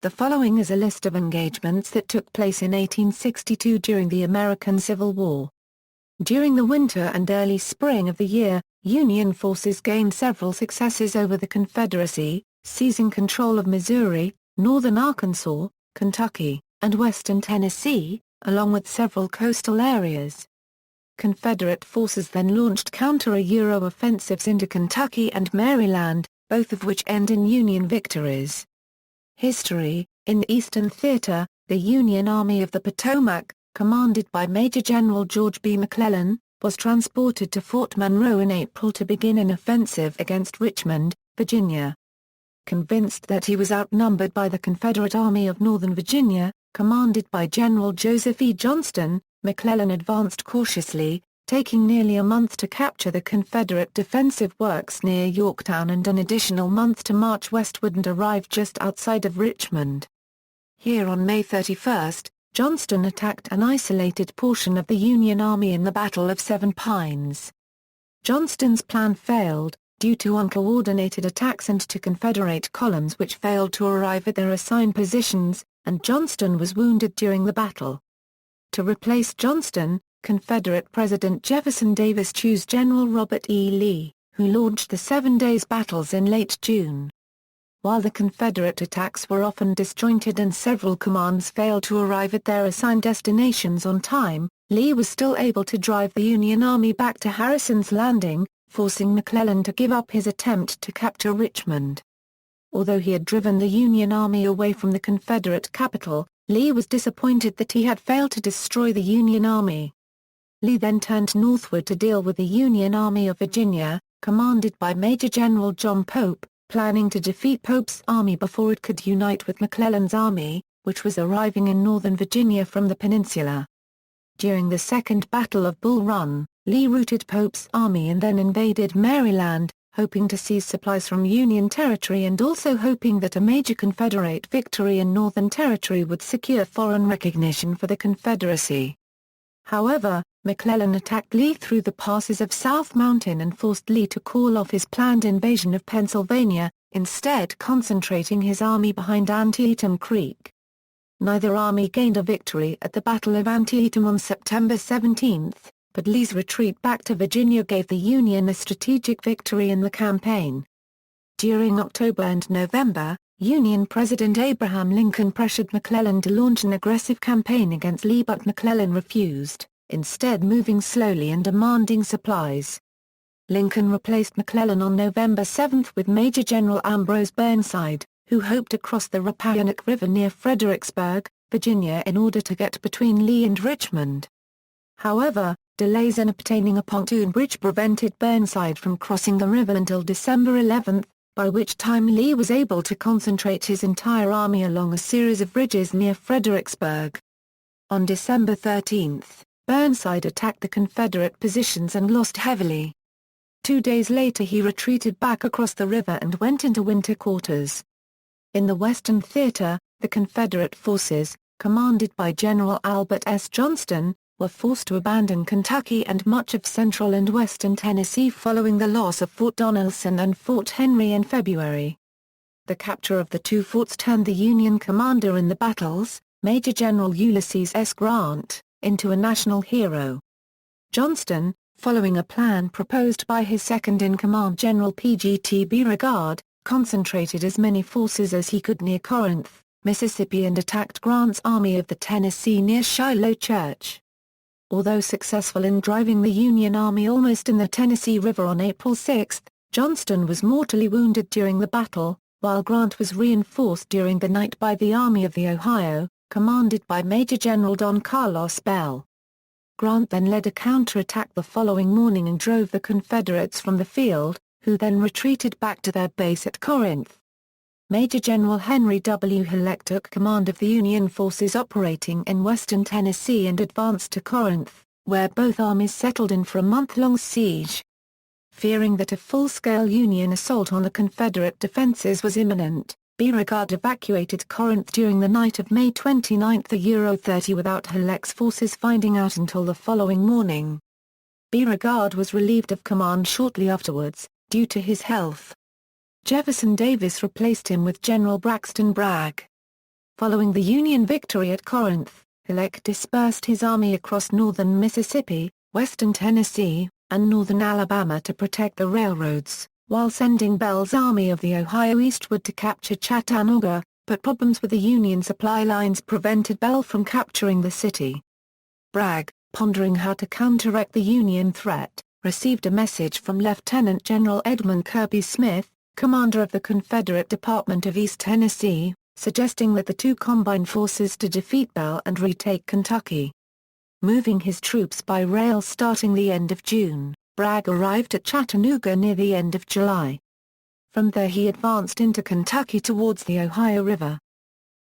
The following is a list of engagements that took place in 1862 during the American Civil War. During the winter and early spring of the year, Union forces gained several successes over the Confederacy, seizing control of Missouri, northern Arkansas, Kentucky, and western Tennessee, along with several coastal areas. Confederate forces then launched counter-offensives into Kentucky and Maryland, both of which end in Union victories. History: in the Eastern Theater, the Union Army of the Potomac, commanded by Major General George B. McClellan, was transported to Fort Monroe in April to begin an offensive against Richmond, Virginia. Convinced that he was outnumbered by the Confederate Army of Northern Virginia, commanded by General Joseph E. Johnston, McClellan advanced cautiously, taking nearly a month to capture the Confederate defensive works near Yorktown and an additional month to march westward and arrive just outside of Richmond. Here on May 31, Johnston attacked an isolated portion of the Union Army in the Battle of Seven Pines. Johnston's plan failed, due to uncoordinated attacks and to Confederate columns which failed to arrive at their assigned positions, and Johnston was wounded during the battle. To replace Johnston, Confederate President Jefferson Davis chose General Robert E. Lee, who launched the 7 Days Battles in late June. While the Confederate attacks were often disjointed and several commands failed to arrive at their assigned destinations on time, Lee was still able to drive the Union Army back to Harrison's Landing, forcing McClellan to give up his attempt to capture Richmond. Although he had driven the Union Army away from the Confederate capital, Lee was disappointed that he had failed to destroy the Union Army. Lee then turned northward to deal with the Union Army of Virginia, commanded by Major General John Pope, planning to defeat Pope's army before it could unite with McClellan's army, which was arriving in northern Virginia from the peninsula. During the Second Battle of Bull Run, Lee routed Pope's army and then invaded Maryland, hoping to seize supplies from Union territory and also hoping that a major Confederate victory in Northern Territory would secure foreign recognition for the Confederacy. However, McClellan attacked Lee through the passes of South Mountain and forced Lee to call off his planned invasion of Pennsylvania, instead concentrating his army behind Antietam Creek. Neither army gained a victory at the Battle of Antietam on September 17, but Lee's retreat back to Virginia gave the Union a strategic victory in the campaign. During October and November, Union President Abraham Lincoln pressured McClellan to launch an aggressive campaign against Lee, but McClellan refused, instead moving slowly and demanding supplies. Lincoln replaced McClellan on November 7 with Major General Ambrose Burnside, who hoped to cross the Rappahannock River near Fredericksburg, Virginia in order to get between Lee and Richmond. However, delays in obtaining a pontoon bridge prevented Burnside from crossing the river until December 11, by which time Lee was able to concentrate his entire army along a series of bridges near Fredericksburg. On December 13, Burnside attacked the Confederate positions and lost heavily. 2 days later he retreated back across the river and went into winter quarters. In the Western Theater, the Confederate forces, commanded by General Albert S. Johnston, were forced to abandon Kentucky and much of central and western Tennessee following the loss of Fort Donelson and Fort Henry in February. The capture of the two forts turned the Union commander in the battles, Major General Ulysses S. Grant, into a national hero. Johnston, following a plan proposed by his second-in-command General P.G.T. Beauregard, concentrated as many forces as he could near Corinth, Mississippi and attacked Grant's Army of the Tennessee near Shiloh Church. Although successful in driving the Union Army almost in the Tennessee River on April 6, Johnston was mortally wounded during the battle, while Grant was reinforced during the night by the Army of the Ohio, commanded by Major General Don Carlos Bell. Grant then led a counterattack the following morning and drove the Confederates from the field, who then retreated back to their base at Corinth. Major General Henry W. Halleck took command of the Union forces operating in western Tennessee and advanced to Corinth, where both armies settled in for a month-long siege. Fearing that a full-scale Union assault on the Confederate defenses was imminent, Beauregard evacuated Corinth during the night of May 29/30 without Halleck's forces finding out until the following morning. Beauregard was relieved of command shortly afterwards, due to his health. Jefferson Davis replaced him with General Braxton Bragg. Following the Union victory at Corinth, Halleck dispersed his army across northern Mississippi, western Tennessee, and northern Alabama to protect the railroads, while sending Bell's Army of the Ohio eastward to capture Chattanooga, but problems with the Union supply lines prevented Bell from capturing the city. Bragg, pondering how to counteract the Union threat, received a message from Lieutenant General Edmund Kirby Smith, commander of the Confederate Department of East Tennessee, suggesting that the two combine forces to defeat Bell and retake Kentucky. Moving his troops by rail starting the end of June, Bragg arrived at Chattanooga near the end of July. From there he advanced into Kentucky towards the Ohio River.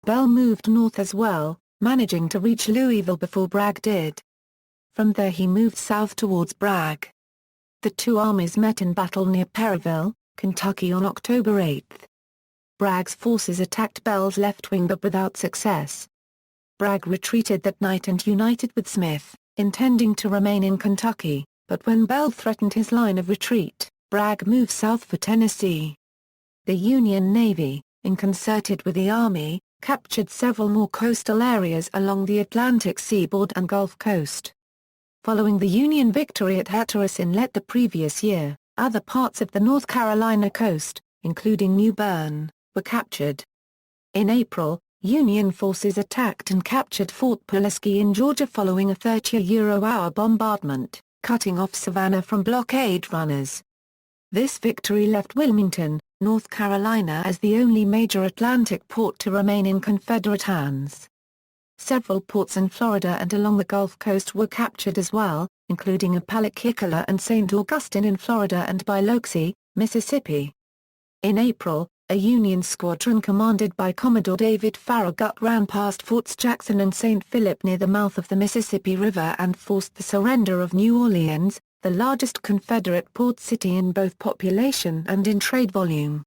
Bell moved north as well, managing to reach Louisville before Bragg did. From there he moved south towards Bragg. The two armies met in battle near Perryville, Kentucky on October 8. Bragg's forces attacked Bell's left wing but without success. Bragg retreated that night and united with Smith, intending to remain in Kentucky, but when Bell threatened his line of retreat, Bragg moved south for Tennessee. The Union Navy, concerted with the Army, captured several more coastal areas along the Atlantic seaboard and Gulf Coast. Following the Union victory at Hatteras Inlet the previous year, other parts of the North Carolina coast, including New Bern, were captured. In April, Union forces attacked and captured Fort Pulaski in Georgia following a 30-hour bombardment, cutting off Savannah from blockade runners. This victory left Wilmington, North Carolina as the only major Atlantic port to remain in Confederate hands. Several ports in Florida and along the Gulf Coast were captured as well, including Apalachicola and St. Augustine in Florida and Biloxi, Mississippi. In April, a Union squadron commanded by Commodore David Farragut ran past Forts Jackson and St. Philip near the mouth of the Mississippi River and forced the surrender of New Orleans, the largest Confederate port city in both population and in trade volume.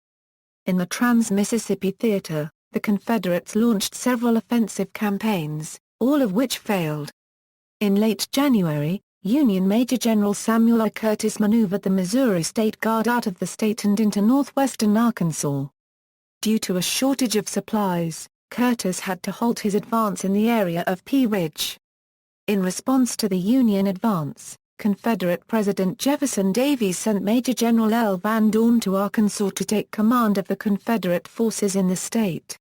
In the Trans-Mississippi Theater, the Confederates launched several offensive campaigns, all of which failed. In late January, Union Major General Samuel R. Curtis maneuvered the Missouri State Guard out of the state and into northwestern Arkansas. Due to a shortage of supplies, Curtis had to halt his advance in the area of Pea Ridge. In response to the Union advance, Confederate President Jefferson Davis sent Major General L. Van Dorn to Arkansas to take command of the Confederate forces in the state.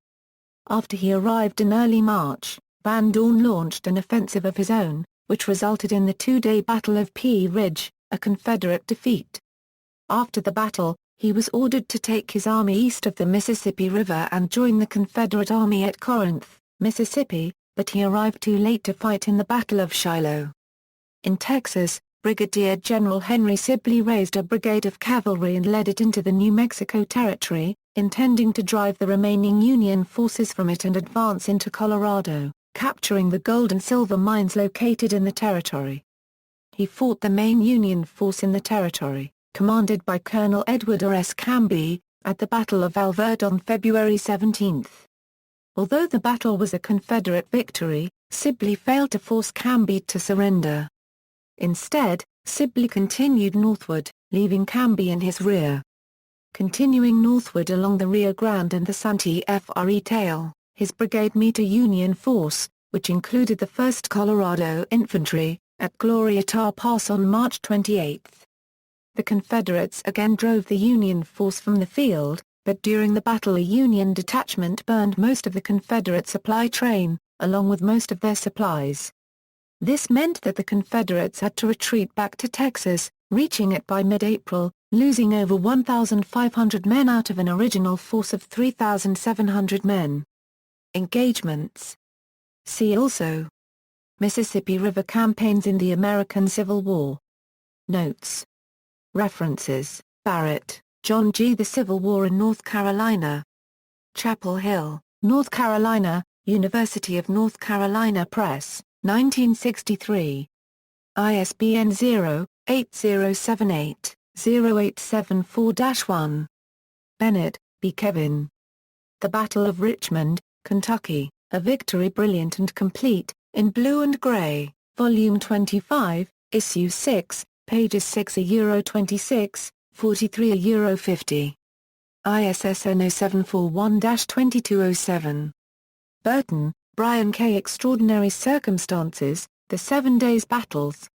After he arrived in early March, Van Dorn launched an offensive of his own, which resulted in the two-day Battle of Pea Ridge, a Confederate defeat. After the battle, he was ordered to take his army east of the Mississippi River and join the Confederate Army at Corinth, Mississippi, but he arrived too late to fight in the Battle of Shiloh. In Texas, Brigadier General Henry Sibley raised a brigade of cavalry and led it into the New Mexico Territory, intending to drive the remaining Union forces from it and advance into Colorado, capturing the gold and silver mines located in the territory. He fought the main Union force in the territory, commanded by Colonel Edward R. S. Canby, at the Battle of Alvord on February 17. Although the battle was a Confederate victory, Sibley failed to force Canby to surrender. Instead, Sibley continued northward, leaving Canby in his rear. Continuing northward along the Rio Grande and the Santee Free Trail, his brigade met a Union force, which included the 1st Colorado Infantry, at Glorieta Pass on March 28. The Confederates again drove the Union force from the field, but during the battle a Union detachment burned most of the Confederate supply train, along with most of their supplies. This meant that the Confederates had to retreat back to Texas, reaching it by mid-April, losing over 1,500 men out of an original force of 3,700 men. Engagements. See also: Mississippi River campaigns in the American Civil War. Notes. References: Barrett, John G. The Civil War in North Carolina. Chapel Hill, North Carolina, University of North Carolina Press, 1963. ISBN 0-8078-0874-1. Bennett, B. Kevin. The Battle of Richmond, Kentucky, A Victory Brilliant and Complete, in Blue and Gray, Volume 25, Issue 6, pages 6/26, 43/50. ISSN 0741-2207. Burton, Brian K. Extraordinary Circumstances, The 7 Days Battles.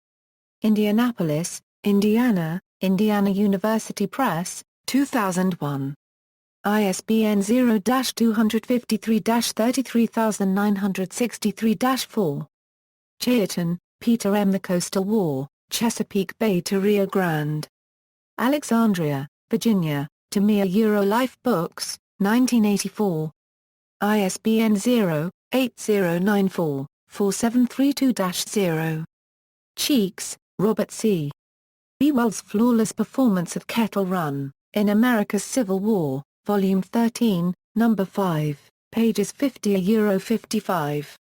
Indianapolis, Indiana, Indiana University Press, 2001. ISBN 0-253-33963-4. Chaitin, Peter M. The Coastal War, Chesapeake Bay to Rio Grande. Alexandria, Virginia, Tamiya Life Books, 1984. ISBN 0-8094-4732-0. Cheeks, Robert C. Ewell's Flawless Performance of Kettle Run, in America's Civil War, Volume 13, No. 5, pages 50–55.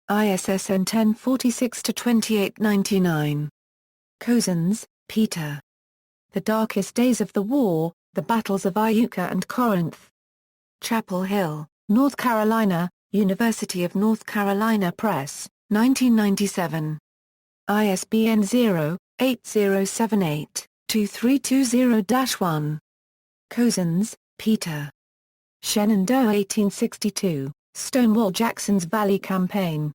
ISSN 1046–2899. Cozens, Peter. The Darkest Days of the War, The Battles of Iuka and Corinth. Chapel Hill, North Carolina, University of North Carolina Press, 1997. ISBN 0-8078-2320-1. Cozens, Peter. Shenandoah 1862, Stonewall Jackson's Valley Campaign.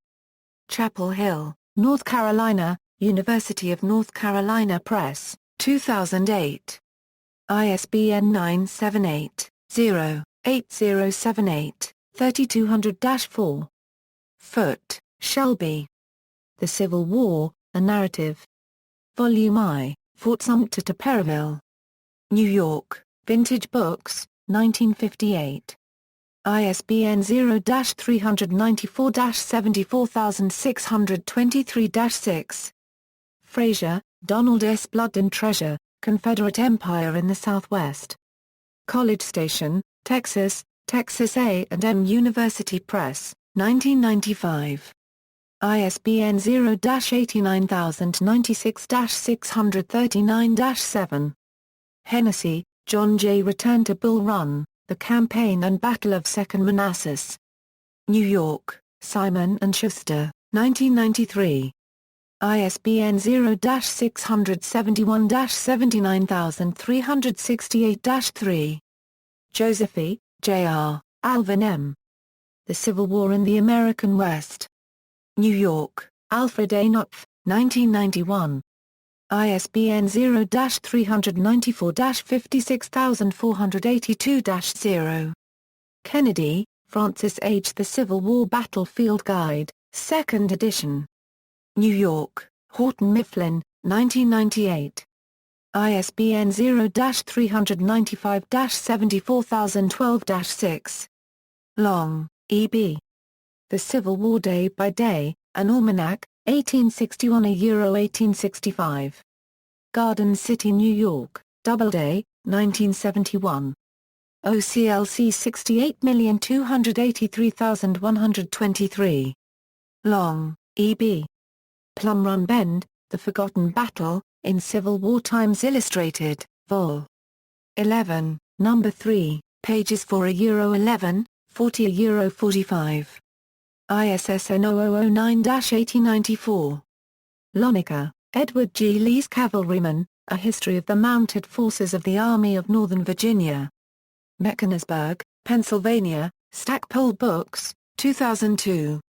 Chapel Hill, North Carolina, University of North Carolina Press, 2008. ISBN 978-0-8078-3200-4. Foote, Shelby. The Civil War, A Narrative. Volume I, Fort Sumter to Perryville. New York, Vintage Books, 1958. ISBN 0-394-74623-6. Fraser, Donald S. Blood and Treasure, Confederate Empire in the Southwest. College Station, Texas, Texas A&M University Press, 1995. ISBN 0-89096-639-7. Hennessy, John J. Return to Bull Run, The Campaign and Battle of Second Manassas. New York, Simon & Schuster, 1993. ISBN 0-671-79368-3. Josephy, J.R., Alvin M. The Civil War in the American West. New York, Alfred A. Knopf, 1991. ISBN 0-394-56482-0. Kennedy, Francis H. The Civil War Battlefield Guide, 2nd edition. New York, Houghton Mifflin, 1998. ISBN 0-395-74012-6. Long, E.B. The Civil War Day by Day, An Almanac, 1861–1865. Garden City, New York, Doubleday, 1971. OCLC 68283123. Long, E.B. Plum Run Bend, The Forgotten Battle, in Civil War Times Illustrated, Vol. 11, No. 3, pages 4–11, 40–45. ISSN 0009-8094. Lonica, Edward G. Lee's Cavalryman, A History of the Mounted Forces of the Army of Northern Virginia. Mechanicsburg, Pennsylvania, Stackpole Books, 2002.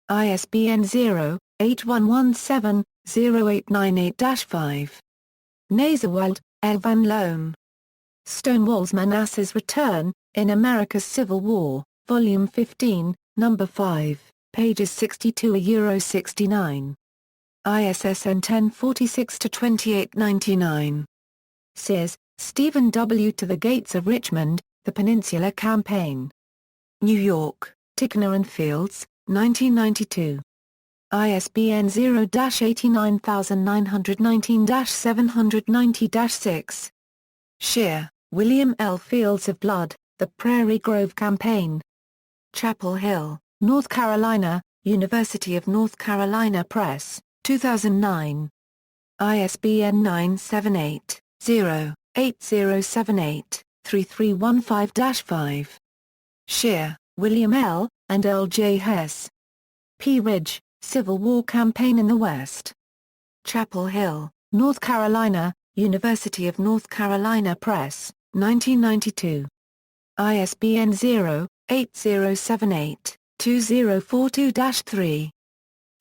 ISBN 0-8117-0898-5. Nazerwald, L. Van Loan. Stonewall's Manassas Return, in America's Civil War, Volume 15, No. 5, pages 62–69. ISSN 1046–2899. Sears, Stephen W. To the Gates of Richmond, The Peninsula Campaign. New York, Tickner and Fields, 1992. ISBN 0-89919-790-6. Scheer, William L. Fields of Blood, The Prairie Grove Campaign. Chapel Hill, North Carolina, University of North Carolina Press, 2009. ISBN 978-0-8078-3315-5. Scheer, William L., and L. J. Hess. P. Ridge, Civil War Campaign in the West. Chapel Hill, North Carolina, University of North Carolina Press, 1992. ISBN 0-8078 2042-3.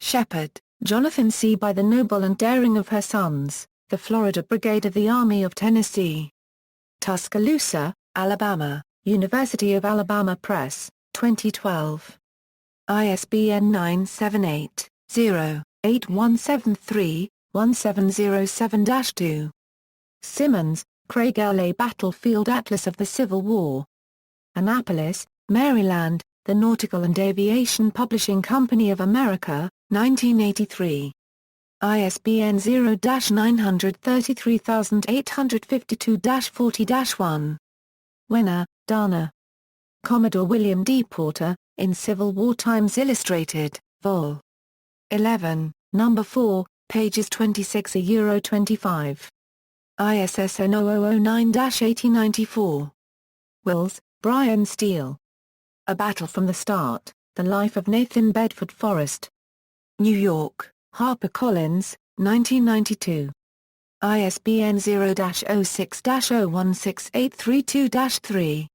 Shepard, Jonathan C. By the noble and daring of her sons, the Florida Brigade of the Army of Tennessee. Tuscaloosa, Alabama, University of Alabama Press, 2012. ISBN 978-0-8173-1707-2. Simmons, Craig L. A Battlefield Atlas of the Civil War. Annapolis, Maryland, The Nautical and Aviation Publishing Company of America, 1983. ISBN 0-933852-40-1. Winner, Dana. Commodore William D. Porter, in Civil War Times Illustrated, Vol. 11, No. 4, pages 26-25. ISSN 0009-8094. Wills, Brian Steele. A Battle from the Start, The Life of Nathan Bedford Forrest. New York, HarperCollins, 1992. ISBN 0-06-016832-3.